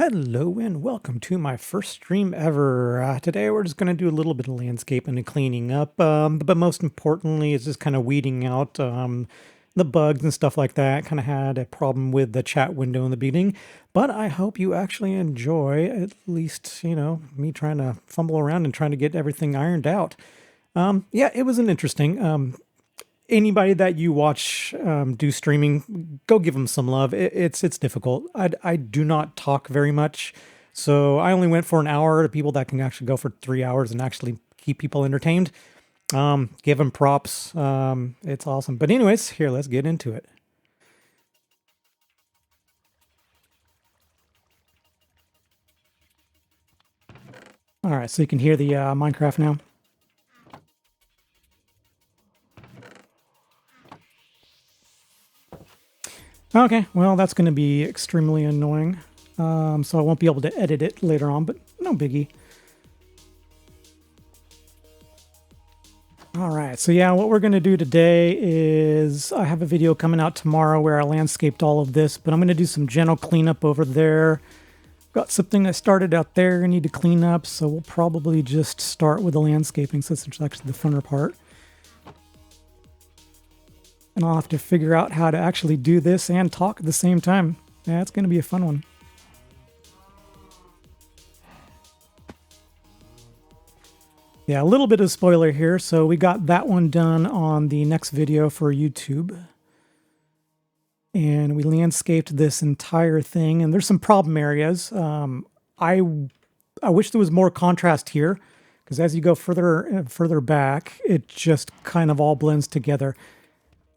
Hello and welcome to my first stream ever. Today we're just going to do a little bit of landscaping and cleaning up, but most importantly is just kind of weeding out the bugs and stuff like that. Kind of had a problem with the chat window in the beginning, but I hope you actually enjoy at least, me trying to fumble around and trying to get everything ironed out. Yeah, it was an interesting. Anybody that you watch do streaming, go give them some love. It's difficult. I do not talk very much, so I only went for an hour. To people that can actually go for 3 hours and actually keep people entertained, give them props. It's awesome. But anyways, here, let's get into it. All right, so you can hear the Minecraft now. Okay, well, that's going to be extremely annoying. So I won't be able to edit it later on, but no biggie. All right, so yeah, what we're going to do today is I have a video coming out tomorrow where I landscaped all of this, but I'm going to do some general cleanup over there. Got something I started out there I need to clean up, so we'll probably just start with the landscaping since it's actually the funner part. And I'll have to figure out how to actually do this and talk at the same time. Yeah, it's going to be a fun one. Yeah, a little bit of spoiler here. So we got that one done on the next video for YouTube. And we landscaped this entire thing. And there's some problem areas. I wish there was more contrast here, because as you go further back, it just kind of all blends together.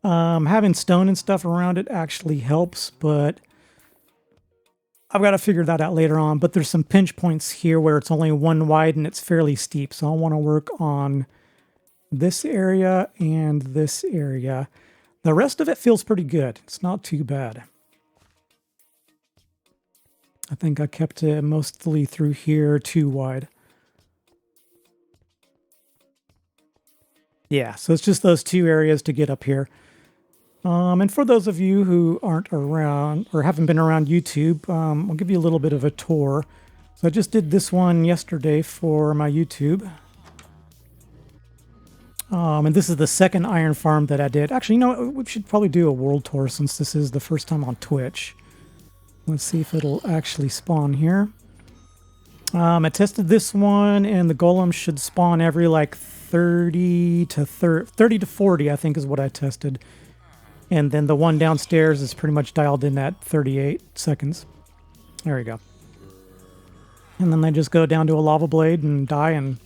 Having stone and stuff around it actually helps, but I've got to figure that out later on. But there's some pinch points here where it's only one wide and it's fairly steep. So I want to work on this area and this area. The rest of it feels pretty good. It's not too bad. I think I kept it mostly through here too wide. Yeah, so it's just those two areas to get up here. And for those of you who aren't around or haven't been around YouTube, I'll give you a little bit of a tour. So I just did this one yesterday for my YouTube. And this is the second iron farm that I did. Actually, you know what? We should probably do a world tour since this is the first time on Twitch. Let's see if it'll actually spawn here. I tested this one, and the golem should spawn every like 30 to 40, I think is what I tested. And then the one downstairs is pretty much dialed in at 38 seconds. There we go. And then they just go down to a lava blade and die, and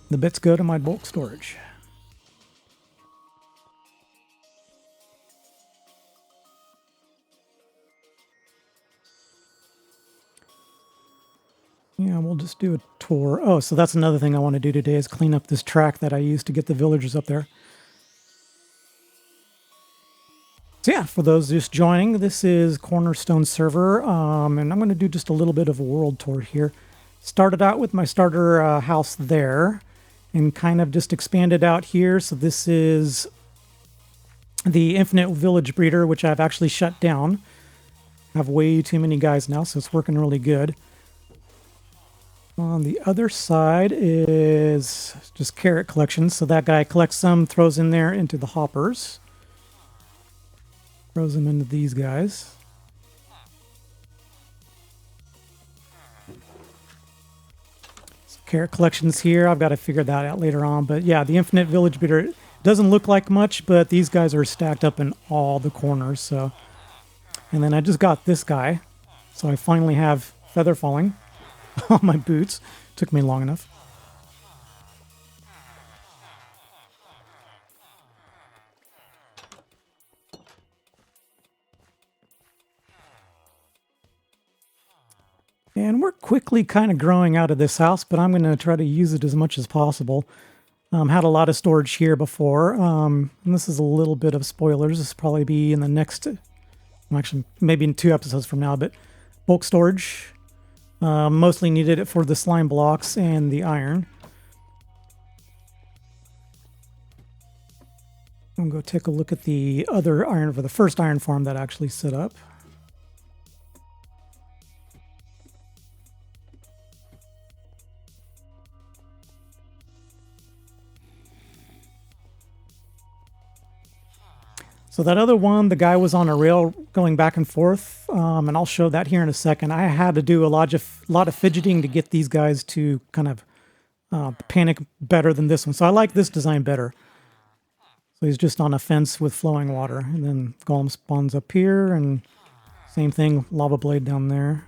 the bits go to my bulk storage. Yeah, we'll just do a tour. Oh, so that's another thing I want to do today is clean up this track that I used to get the villagers up there. So yeah, for those just joining, this is Cornerstone server, and I'm going to do just a little bit of a world tour here. Started out with my starter house there, and kind of just expanded out here. So this is the Infinite Village Breeder, which I've actually shut down. I have way too many guys now, so it's working really good. On the other side is just carrot collection. So that guy collects some, throws in there into the hoppers. Throws them into these guys. So carrot collections here. I've got to figure that out later on. But yeah, the Infinite Village Breeder doesn't look like much, but these guys are stacked up in all the corners. So, and then I just got this guy. So I finally have feather falling on my boots. Took me long enough. And we're quickly kind of growing out of this house, but I'm going to try to use it as much as possible. Had a lot of storage here before, and this is a little bit of spoilers. This will probably be in the next, actually, maybe in 2 episodes from now, but bulk storage. Mostly needed it for the slime blocks and the iron. I'm going to go take a look at the other iron, for the first iron farm that I actually set up. So that other one, the guy was on a rail going back and forth, and I'll show that here in a second. I had to do a lot of fidgeting to get these guys to kind of panic better than this one. So I like this design better. So he's just on a fence with flowing water. And then Golem spawns up here, and same thing, lava blade down there.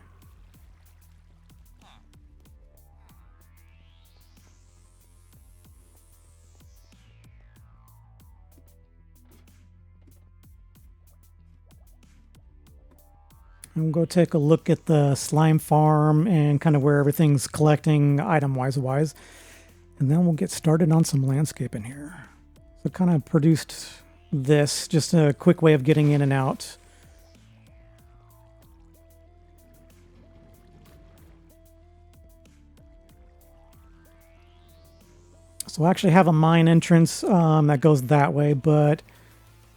And we'll go take a look at the slime farm and kind of where everything's collecting item-wise. And then we'll get started on some landscape in here. So kind of produced this, just a quick way of getting in and out. So I actually have a mine entrance that goes that way, but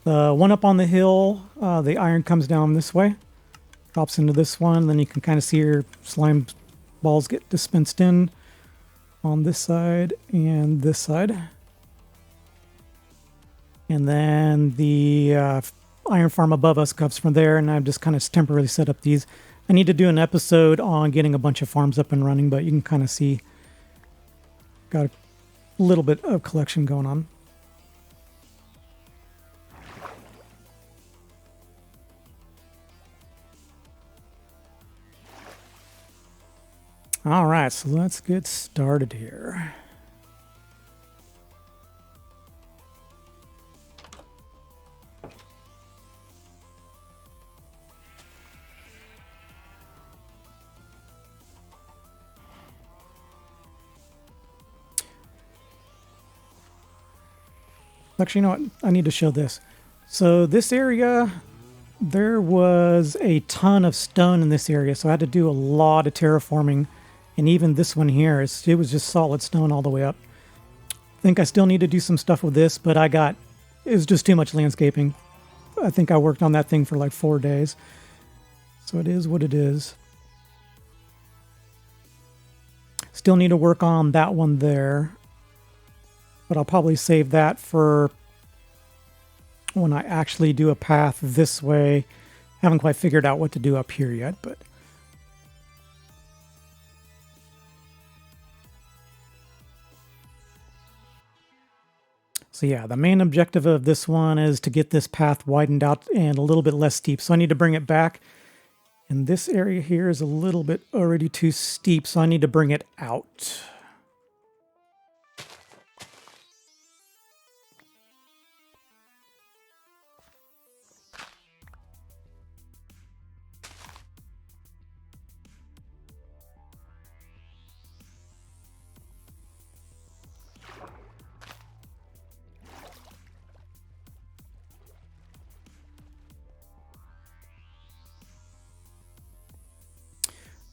the one up on the hill, the iron comes down this way. Drops into this one, then you can kind of see your slime balls get dispensed in on this side and this side. And then the iron farm above us comes from there, and I've just kind of temporarily set up these. I need to do an episode on getting a bunch of farms up and running, but you can kind of see got a little bit of collection going on. All right, so let's get started here. Actually, you know what? I need to show this. So this area, there was a ton of stone in this area, so I had to do a lot of terraforming. And even this one here, it was just solid stone all the way up. I think I still need to do some stuff with this, but it was just too much landscaping. I think I worked on that thing for like 4 days. So it is what it is. Still need to work on that one there. But I'll probably save that for when I actually do a path this way. Haven't quite figured out what to do up here yet, but... So yeah, the main objective of this one is to get this path widened out and a little bit less steep. So I need to bring it back. And this area here is a little bit already too steep, so I need to bring it out.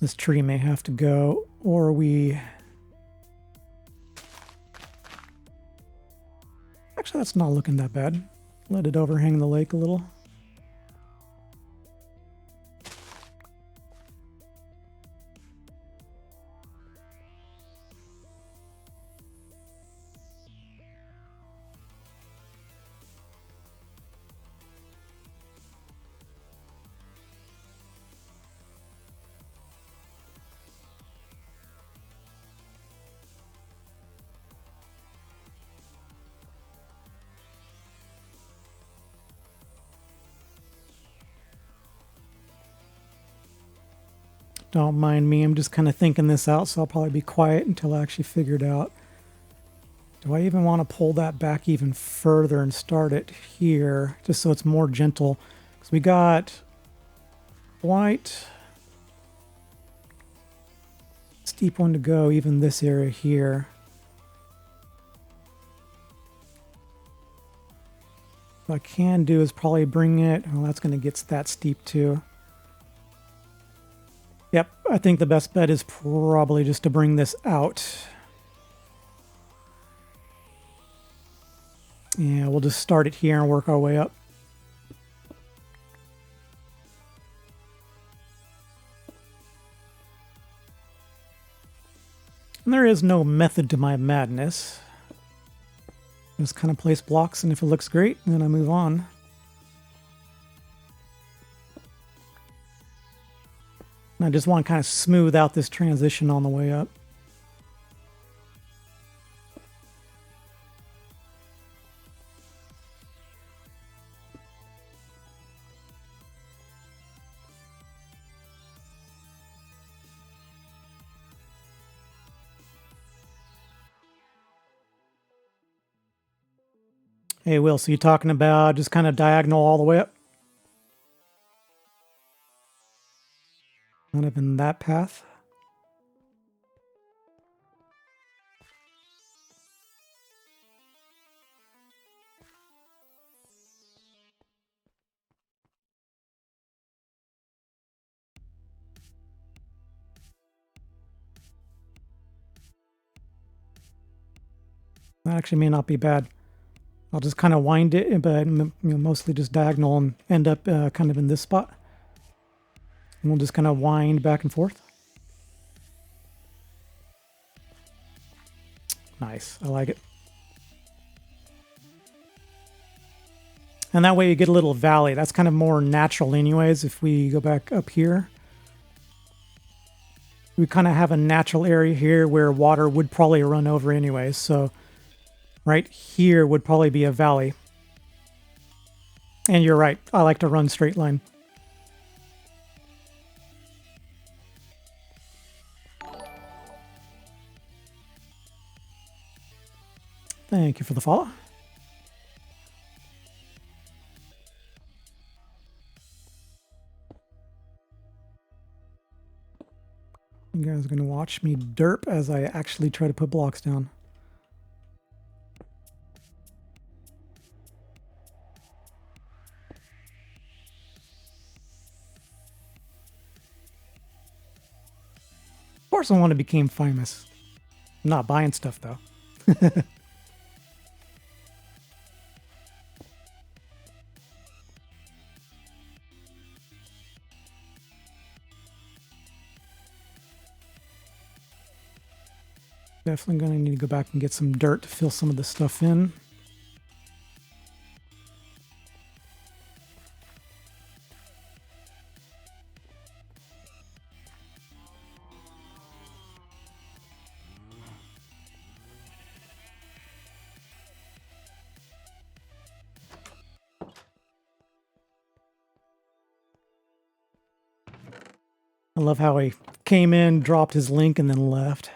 This tree may have to go, or we... Actually, that's not looking that bad. Let it overhang the lake a little. Don't mind me, I'm just kind of thinking this out, so I'll probably be quiet until I actually figure it out. Do I even want to pull that back even further and start it here, just so it's more gentle? Because we got white, steep one to go, even this area here. What I can do is probably bring it, well, that's going to get that steep too. Yep, I think the best bet is probably just to bring this out. Yeah, we'll just start it here and work our way up. And there is no method to my madness. Just kind of place blocks, and if it looks great, then I move on. And I just want to kind of smooth out this transition on the way up. Hey, Will, so you're talking about just kind of diagonal all the way up? Kind of in that path? That actually may not be bad. I'll just kind of wind it, but mostly just diagonal and end up kind of in this spot. And we'll just kind of wind back and forth. Nice. I like it. And that way you get a little valley. That's kind of more natural anyways. If we go back up here, we kind of have a natural area here where water would probably run over anyways. So right here would probably be a valley. And you're right. I like to run straight line. Thank you for the follow. You guys are going to watch me derp as I actually try to put blocks down. Of course I want to become famous. I'm not buying stuff though. Definitely going to need to go back and get some dirt to fill some of this stuff in. I love how he came in, dropped his link, and then left.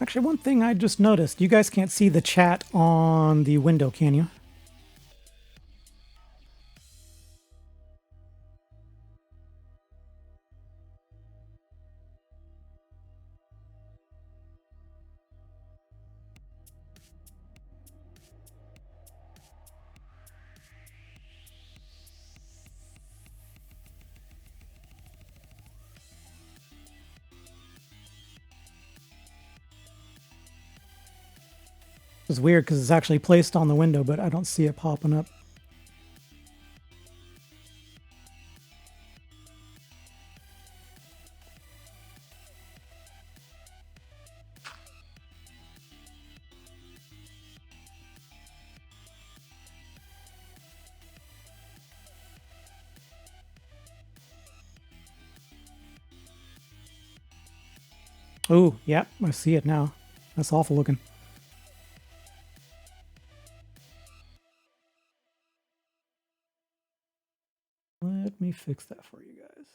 Actually, one thing I just noticed, you guys can't see the chat on the window, can you? It's weird because it's actually placed on the window, but I don't see it popping up. Oh, yeah, I see it now. That's awful looking. Let me fix that for you guys.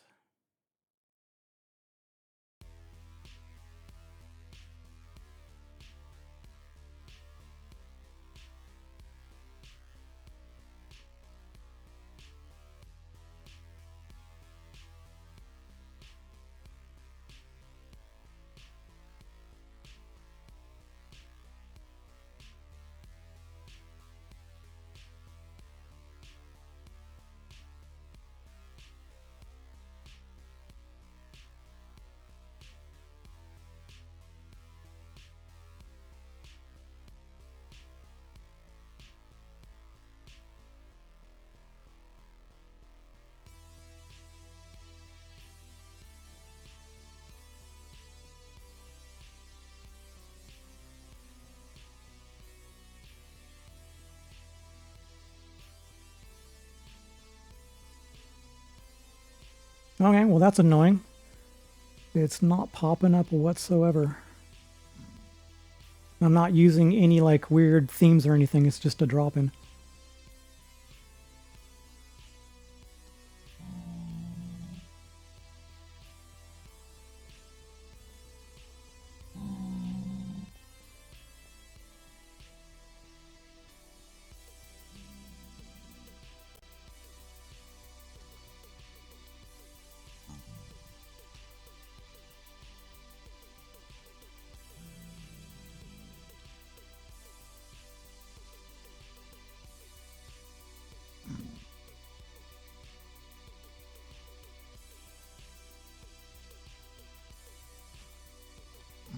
Okay, well that's annoying. It's not popping up whatsoever. I'm not using any like weird themes or anything, it's just a drop-in.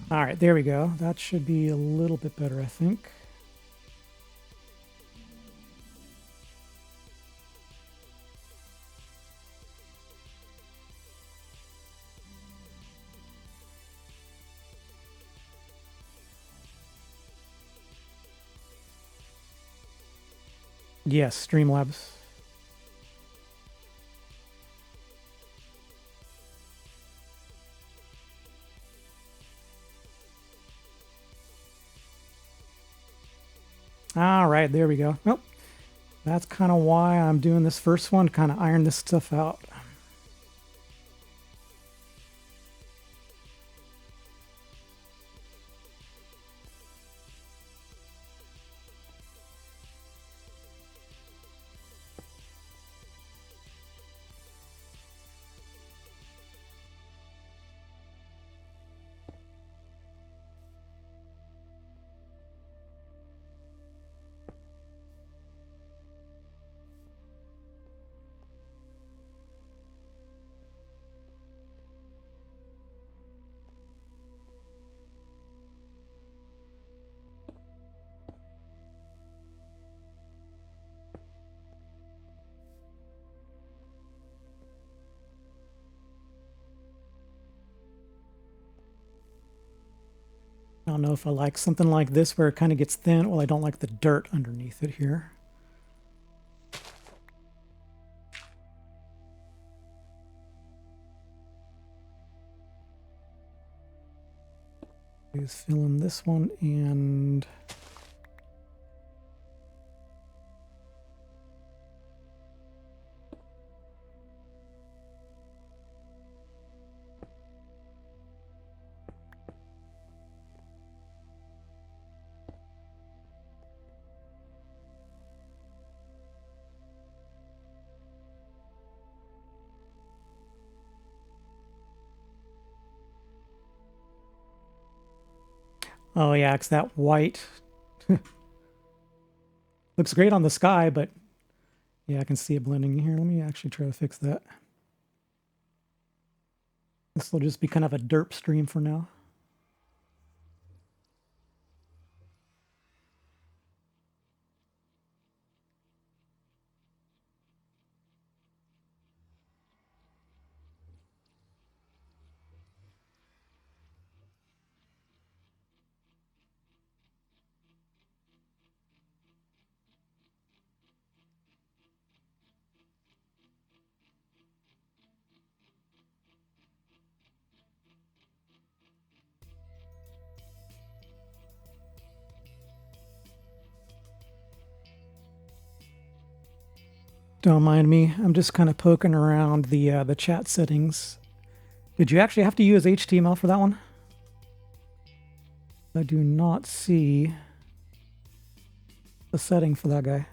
All right, there we go. That should be a little bit better, I think. Yes, Streamlabs. All right, there we go. Well, that's kind of why I'm doing this first one, kind of iron this stuff out. I don't know if I like something like this where it kind of gets thin. Well, I don't like the dirt underneath it here. Just fill in this one and... Oh yeah, it's that white. Looks great on the sky, but yeah, I can see it blending in here. Let me actually try to fix that. This will just be kind of a derp stream for now. Don't mind me. I'm just kind of poking around the chat settings. Did you actually have to use HTML for that one? I do not see the setting for that guy.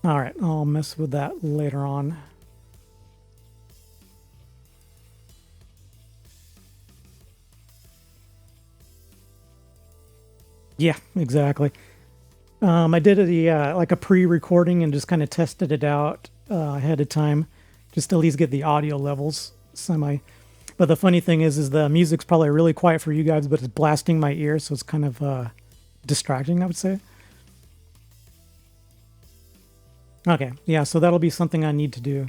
All right, I'll mess with that later on. Yeah, exactly. I did like a pre-recording and just kind of tested it out ahead of time, just to at least get the audio levels semi. But the funny thing is the music's probably really quiet for you guys, but it's blasting my ears, so it's kind of distracting, I would say. Okay, yeah, so that'll be something I need to do.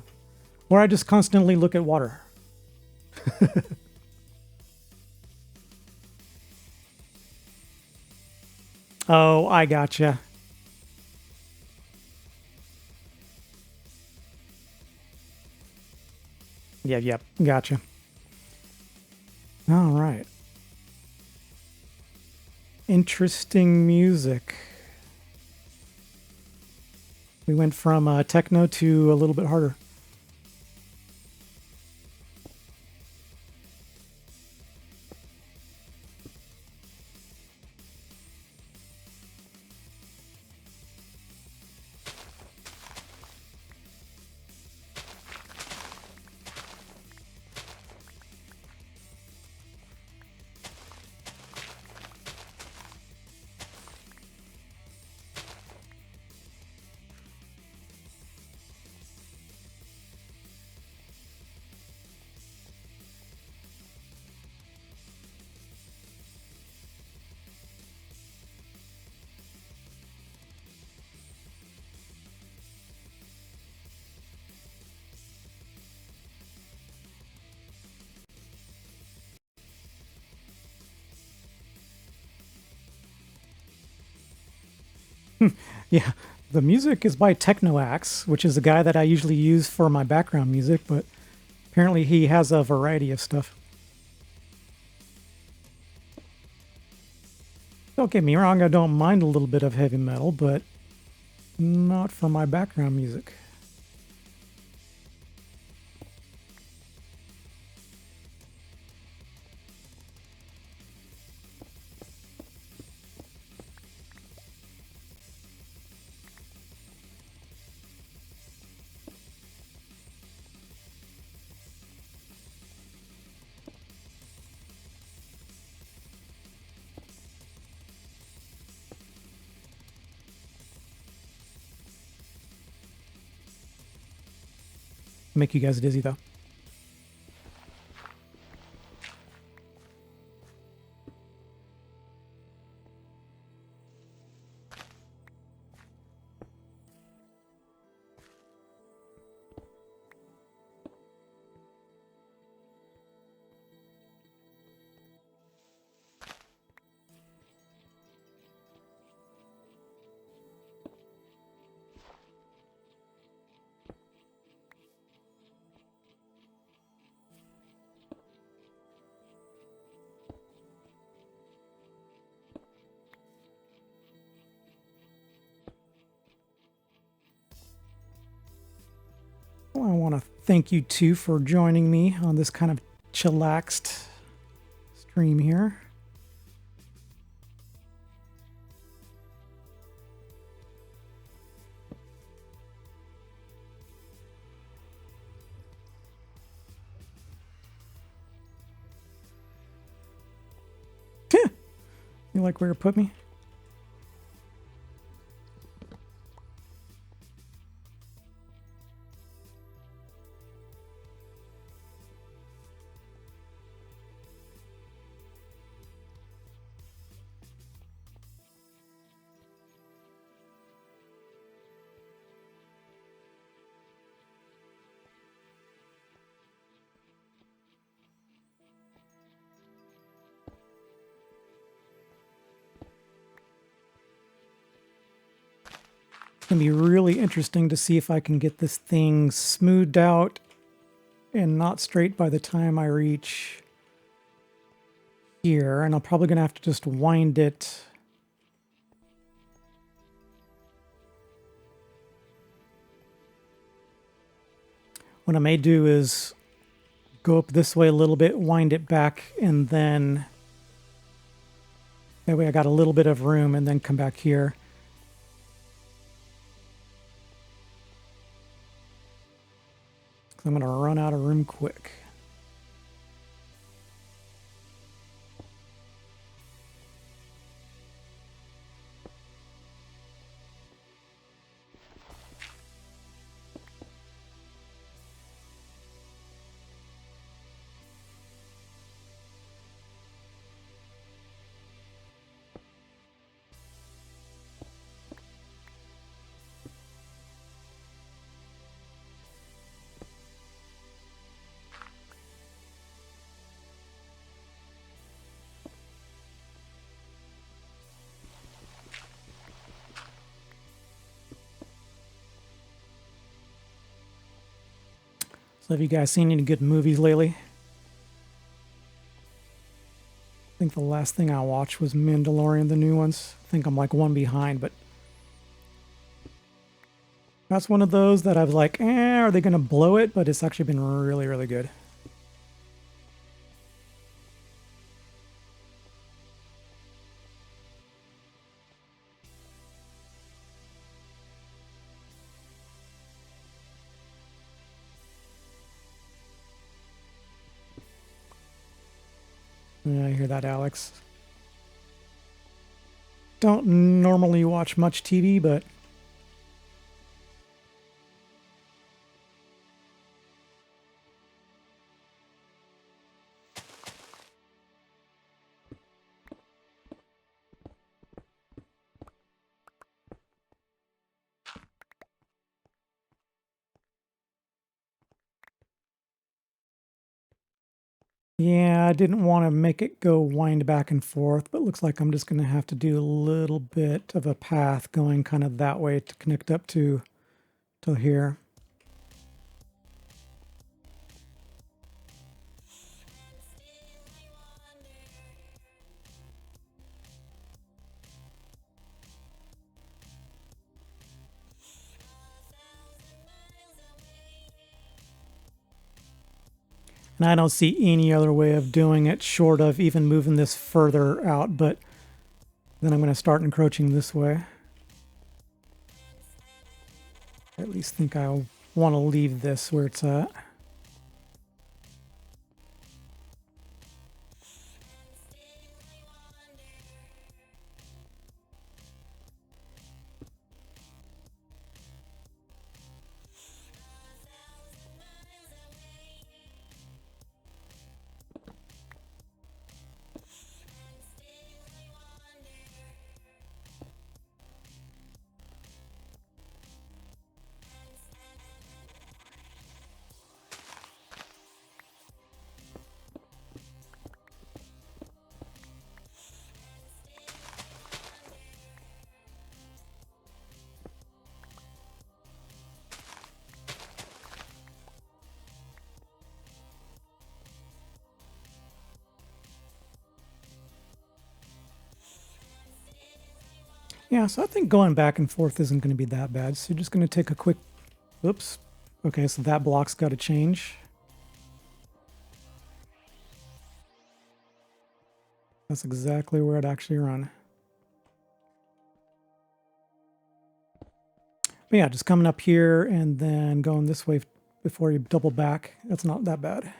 Or I just constantly look at water. Oh, I gotcha. Yep, gotcha. All right. Interesting music. We went from techno to a little bit harder. Yeah, the music is by Teknoaxe, which is a guy that I usually use for my background music, but apparently he has a variety of stuff. Don't get me wrong, I don't mind a little bit of heavy metal, but not for my background music. Make you guys dizzy though. Well, I want to thank you too for joining me on this kind of chillaxed stream here. You like where it put me? It's going to be really interesting to see if I can get this thing smoothed out and not straight by the time I reach here. And I'm probably going to have to just wind it. What I may do is go up this way a little bit, wind it back, and then that way I got a little bit of room and then come back here. I'm going to run out of room quick. So have you guys seen any good movies lately? I think the last thing I watched was Mandalorian, the new ones. I think I'm like one behind, but that's one of those that I was like, are they going to blow it? But it's actually been really, really good. Yeah, I hear that, Alex. Don't normally watch much TV, but yeah, I didn't want to make it go wind back and forth, but looks like I'm just going to have to do a little bit of a path going kind of that way to connect up to here. And I don't see any other way of doing it short of even moving this further out, but then I'm going to start encroaching this way. I at least think I want to leave this where it's at. Yeah, so I think going back and forth isn't going to be that bad. So you're just going to take a quick, oops. Okay, so that block's got to change. That's exactly where it actually run. But yeah, just coming up here and then going this way before you double back. That's not that bad.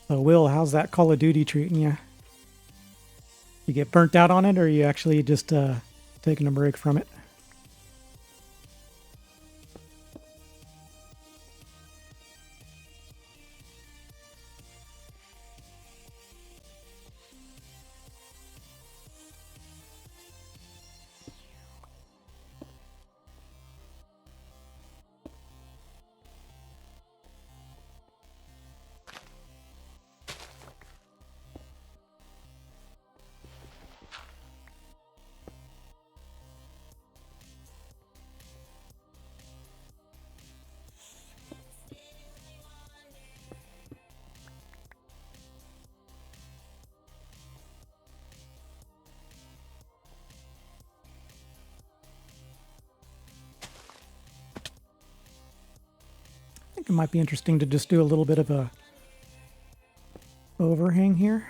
So Will, how's that Call of Duty treating you? You get burnt out on it, or are you actually just taking a break from it? think it might be interesting to just do a little bit of a overhang here.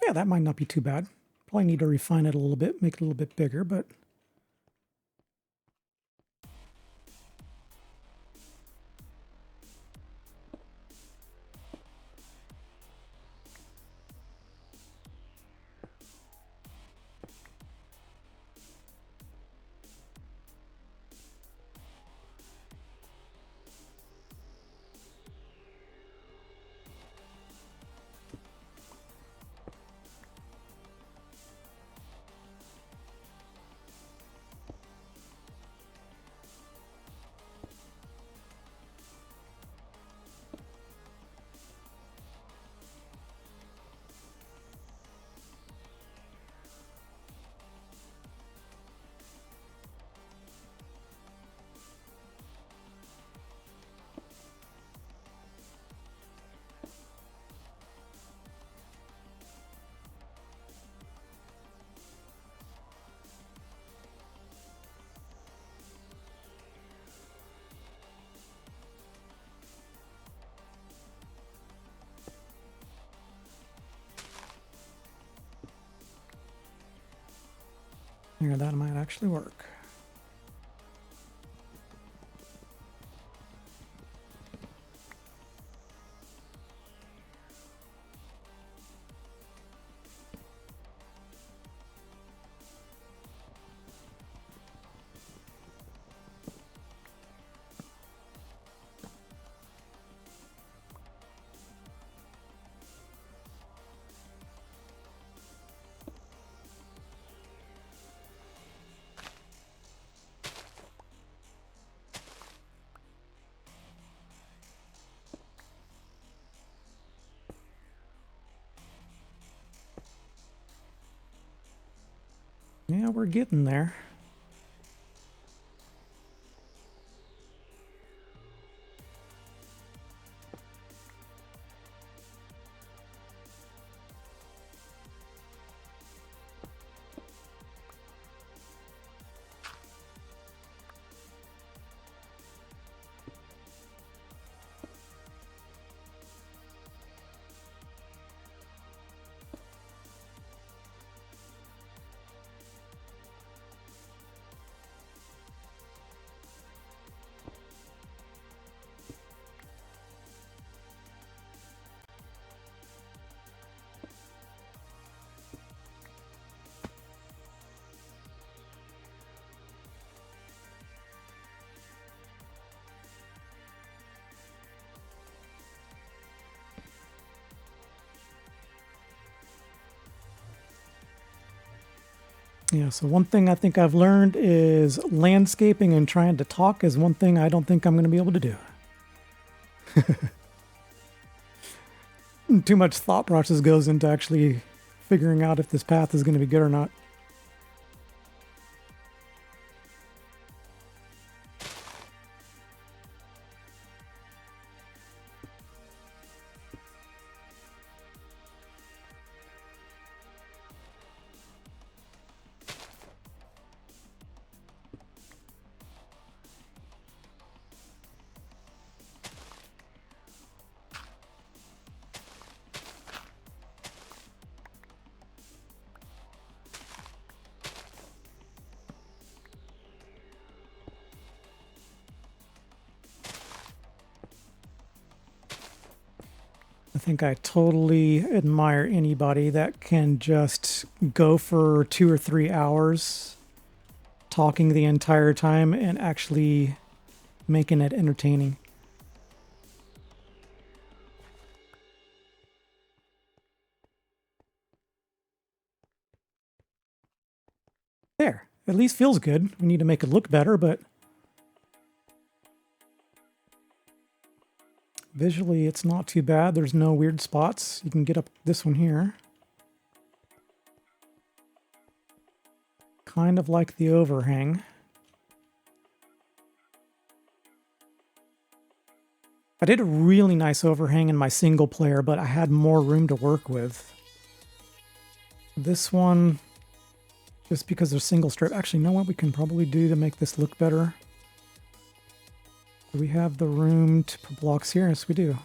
Yeah, that might not be too bad. Probably need to refine it a little bit, make it a little bit bigger, but yeah, that might actually work. Yeah, we're getting there. Yeah, so one thing I think I've learned is landscaping and trying to talk is one thing I don't think I'm going to be able to do. Too much thought process goes into actually figuring out if this path is going to be good or not. think I totally admire anybody that can just go for 2 or 3 hours talking the entire time and actually making it entertaining. There, at least feels good. We need to make it look better, but visually it's not too bad. There's no weird spots. You can get up this one here. Kind of like the overhang. I did a really nice overhang in my single player, but I had more room to work with. This one, just because there's single strip. Actually, you know what we can probably do to make this look better? Do we have the room to put blocks here? Yes, we do.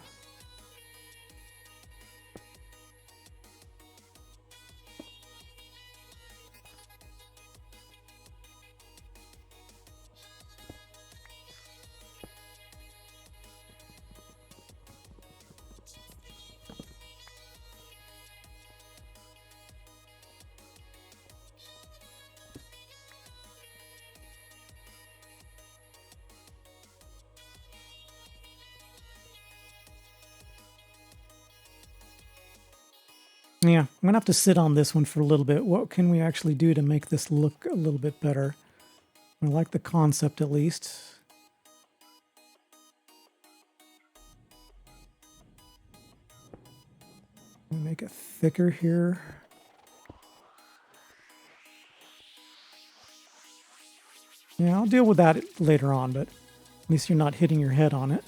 Yeah, I'm gonna have to sit on this one for a little bit. What can we actually do to make this look a little bit better? I like the concept at least. Make it thicker here. Yeah, I'll deal with that later on, but at least you're not hitting your head on it.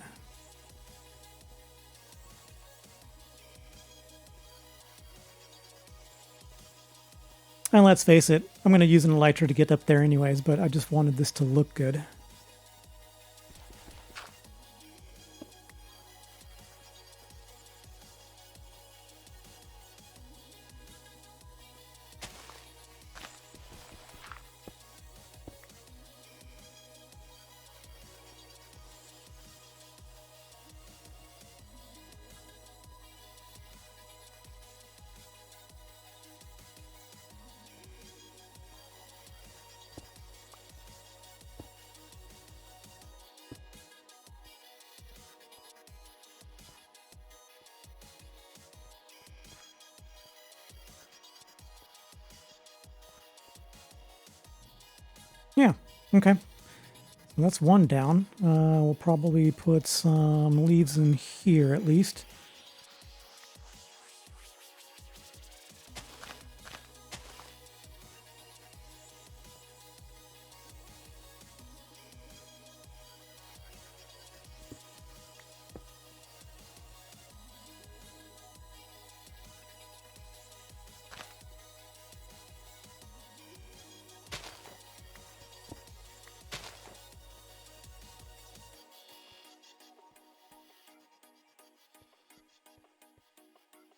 And let's face it, I'm going to use an elytra to get up there anyways, but I just wanted this to look good. Yeah, okay. So that's one down. We'll probably put some leaves in here at least.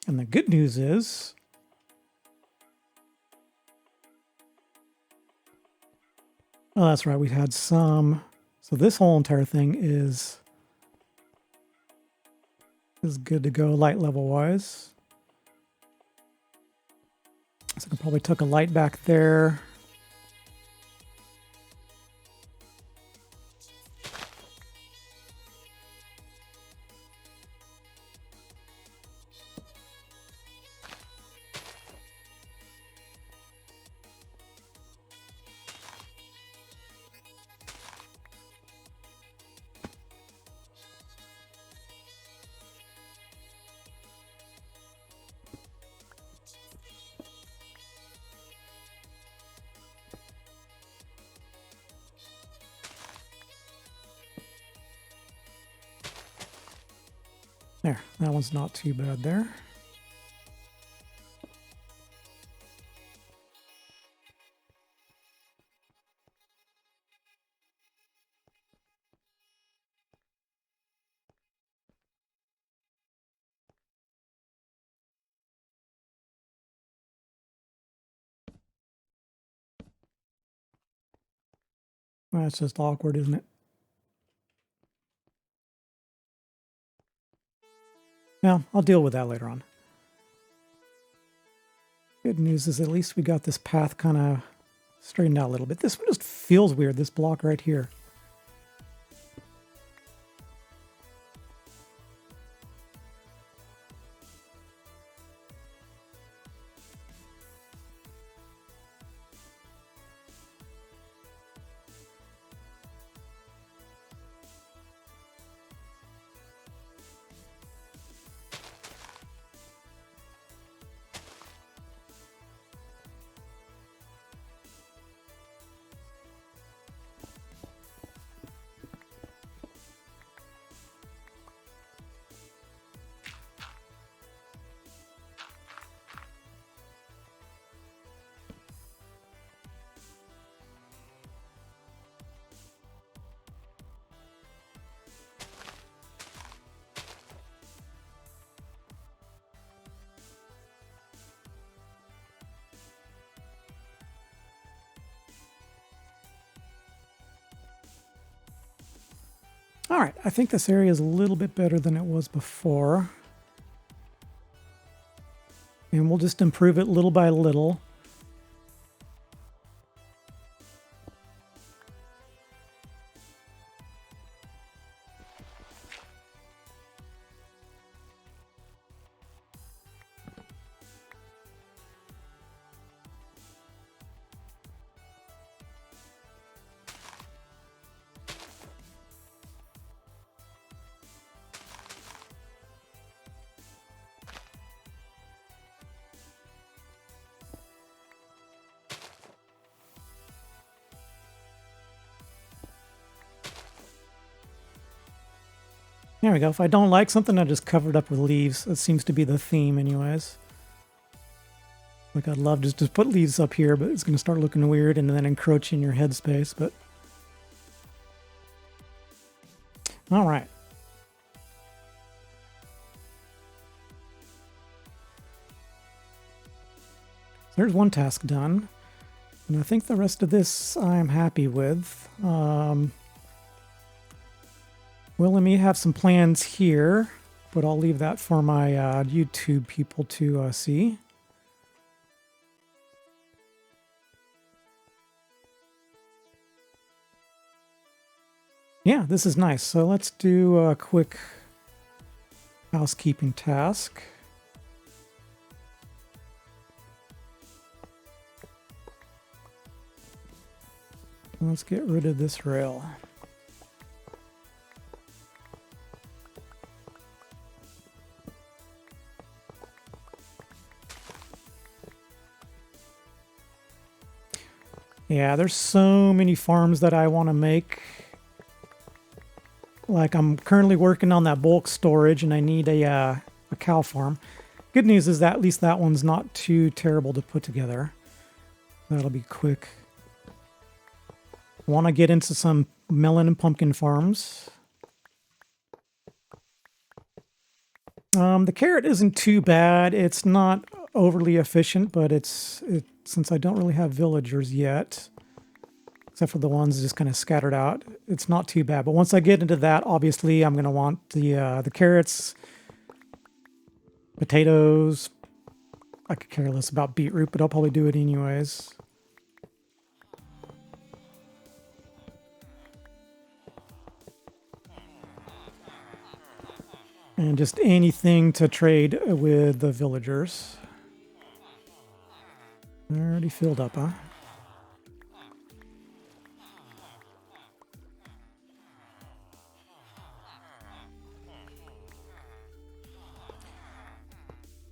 And the good news is, oh, that's right, we had some. So this whole entire thing is good to go light level wise. So I can probably tuck a light back there. There, that one's not too bad there. That's just awkward, isn't it? Well, I'll deal with that later on. Good news is at least we got this path kind of straightened out a little bit. This one just feels weird, this block right here. All right, I think this area is a little bit better than it was before. And we'll just improve it little by little. There we go. If I don't like something, I just cover it up with leaves. That seems to be the theme anyways. Like I'd love just to put leaves up here, but it's going to start looking weird and then encroaching your headspace. But all right. There's one task done. And I think the rest of this I'm happy with. Well, let me have some plans here, but I'll leave that for my YouTube people to see. Yeah, this is nice. So let's do a quick housekeeping task. Let's get rid of this rail. Yeah, there's so many farms that I want to make. Like I'm currently working on that bulk storage and I need a cow farm. Good news is that at least that one's not too terrible to put together. That'll be quick. Want to get into some melon and pumpkin farms. The carrot isn't too bad. It's not overly efficient, but it's since I don't really have villagers yet, except for the ones just kind of scattered out, it's not too bad. But once I get into that, obviously I'm going to want the carrots, potatoes. I could care less about beetroot, but I'll probably do it anyways. And just anything to trade with the villagers. Already filled up, huh?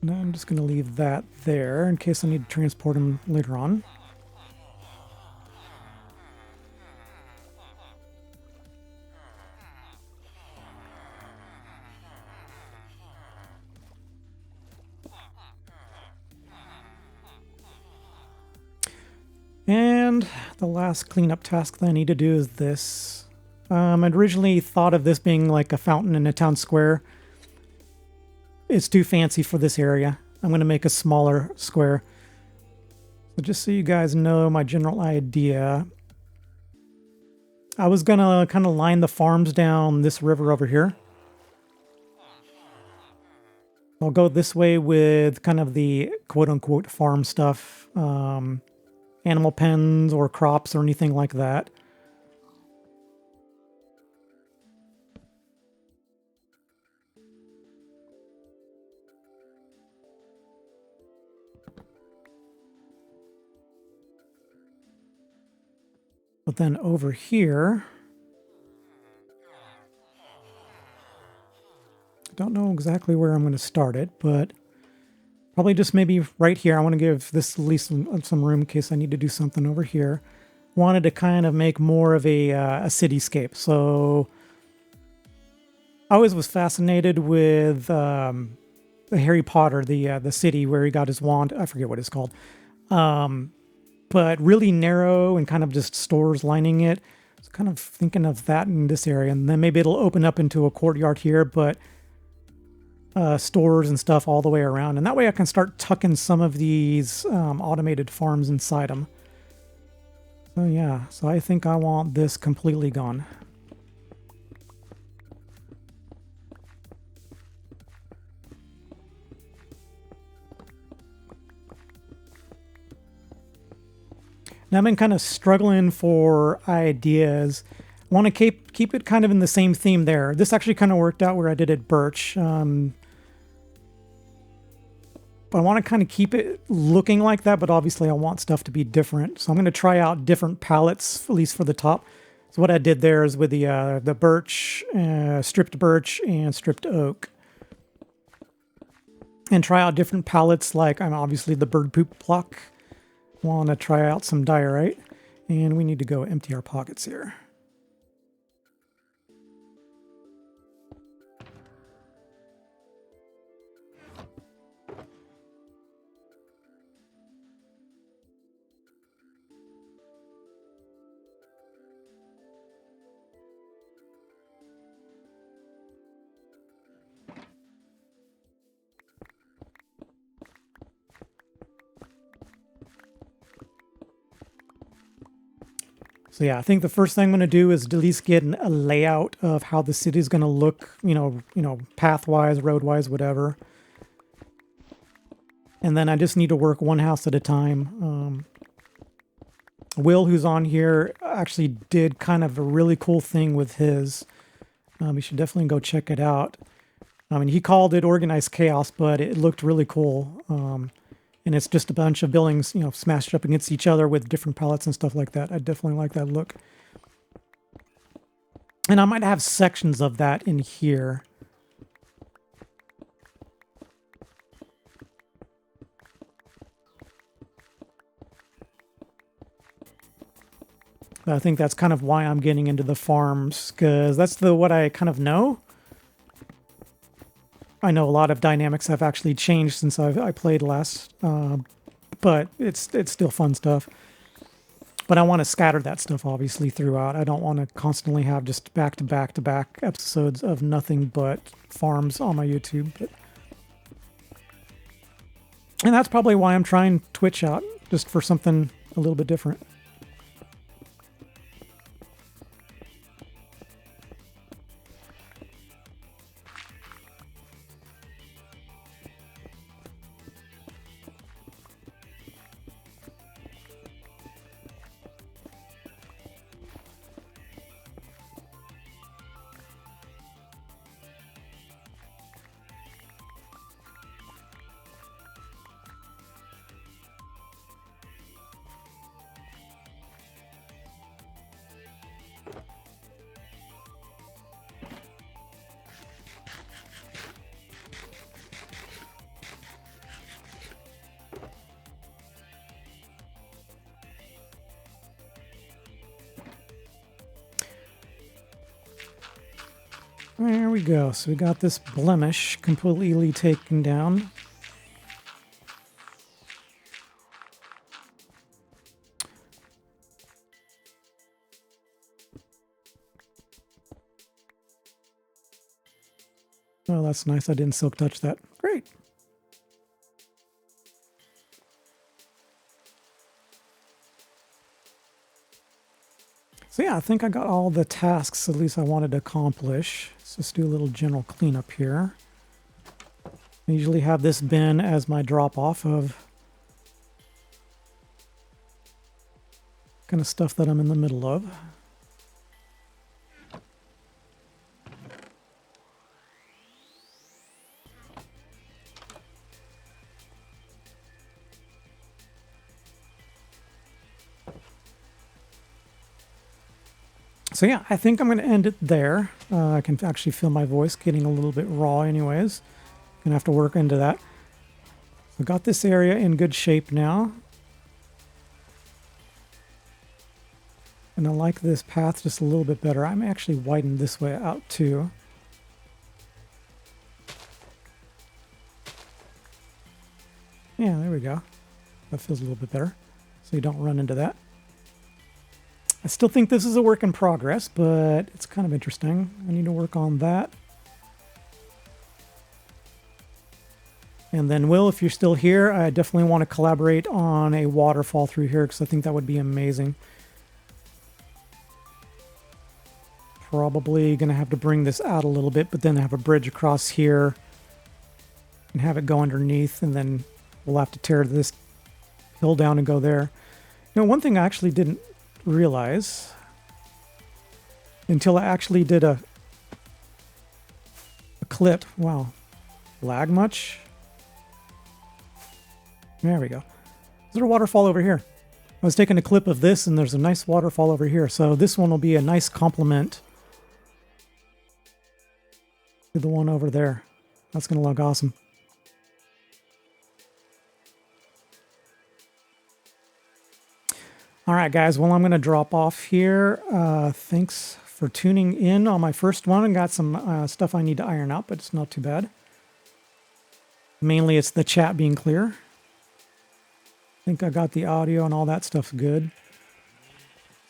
Now I'm just going to leave that there in case I need to transport them later on. And the last cleanup task that I need to do is this. I'd originally thought of this being like a fountain in a town square. It's too fancy for this area. I'm going to make a smaller square. So just so you guys know my general idea, I was going to kind of line the farms down this river over here. I'll go this way with kind of the quote-unquote farm stuff, animal pens or crops or anything like that. But then over here, I don't know exactly where I'm going to start it, but probably just maybe right here. I want to give this at least some room in case I need to do something over here. Wanted to kind of make more of a cityscape. So I always was fascinated with the Harry Potter, the city where he got his wand. I forget what it's called. But really narrow and kind of just stores lining it. So kind of thinking of that in this area. And then maybe it'll open up into a courtyard here, but stores and stuff all the way around. And that way I can start tucking some of these automated farms inside them. So yeah, so I think I want this completely gone. Now I've been kind of struggling for ideas. I want to keep it kind of in the same theme there. This actually kind of worked out where I did it birch. But I want to kind of keep it looking like that, but obviously I want stuff to be different. So I'm going to try out different palettes, at least for the top. So what I did there is with the birch, stripped birch and stripped oak. And try out different palettes like obviously the bird poop block. Want to try out some diorite. And we need to go empty our pockets here. So yeah, I think the first thing I'm going to do is at least get a layout of how the city is going to look, path-wise, road-wise, whatever. And then I just need to work one house at a time. Will, who's on here, actually did kind of a really cool thing with his. You should definitely go check it out. I mean, he called it organized chaos, but it looked really cool. And it's just a bunch of buildings, smashed up against each other with different palettes and stuff like that. I definitely like that look. And I might have sections of that in here. But I think that's kind of why I'm getting into the farms, because that's what I kind of know. I know a lot of dynamics have actually changed since I played last, but it's still fun stuff. But I want to scatter that stuff obviously throughout. I don't want to constantly have just back to back to back episodes of nothing but farms on my YouTube. And that's probably why I'm trying Twitch out, just for something a little bit different. There we go. So we got this blemish completely taken down. Oh, that's nice. I didn't silk touch that. Great. So yeah, I think I got all the tasks at least I wanted to accomplish. Let's just do a little general cleanup here. I usually have this bin as my drop off of kind of stuff that I'm in the middle of. So yeah, I think I'm going to end it there. I can actually feel my voice getting a little bit raw anyways. Gonna have to work into that. So got this area in good shape now. And I like this path just a little bit better. I'm actually widened this way out too. Yeah, there we go. That feels a little bit better. So you don't run into that. I still think this is a work in progress, but it's kind of interesting. I need to work on that. And then, Will, if you're still here, I definitely want to collaborate on a waterfall through here because I think that would be amazing. Probably going to have to bring this out a little bit, but then have a bridge across here and have it go underneath, and then we'll have to tear this hill down and go there. You know, one thing I actually didn't realize until I actually did a clip. Wow. Lag much? There we go. There's a waterfall over here. I was taking a clip of this and there's a nice waterfall over here. So this one will be a nice complement to the one over there. That's going to look awesome. All right, guys. Well, I'm going to drop off here. Thanks for tuning in on my first one. I got some stuff I need to iron out, but it's not too bad. Mainly, it's the chat being clear. I think I got the audio and all that stuff good.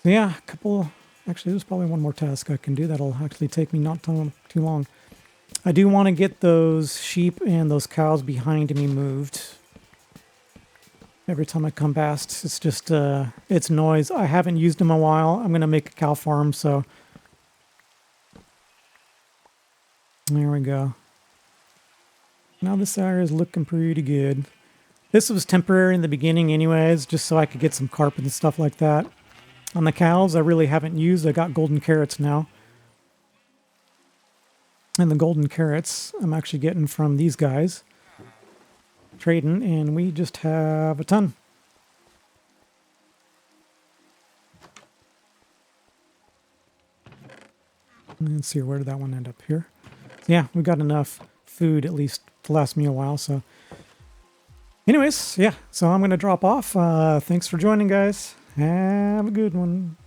So yeah, a couple... Actually, there's probably one more task I can do that'll actually take me not too long. I do want to get those sheep and those cows behind me moved. Every time I come past, it's just, it's noise. I haven't used them in a while. I'm going to make a cow farm, so... There we go. Now this area is looking pretty good. This was temporary in the beginning anyways, just so I could get some carpet and stuff like that. On the cows, I really haven't used. I got golden carrots now. And the golden carrots I'm actually getting from these guys. Trading, and we just have a ton. Let's see, where did that one end up here? Yeah, we got enough food at least to last me a while, so... Anyways, yeah, so I'm going to drop off. Thanks for joining, guys. Have a good one.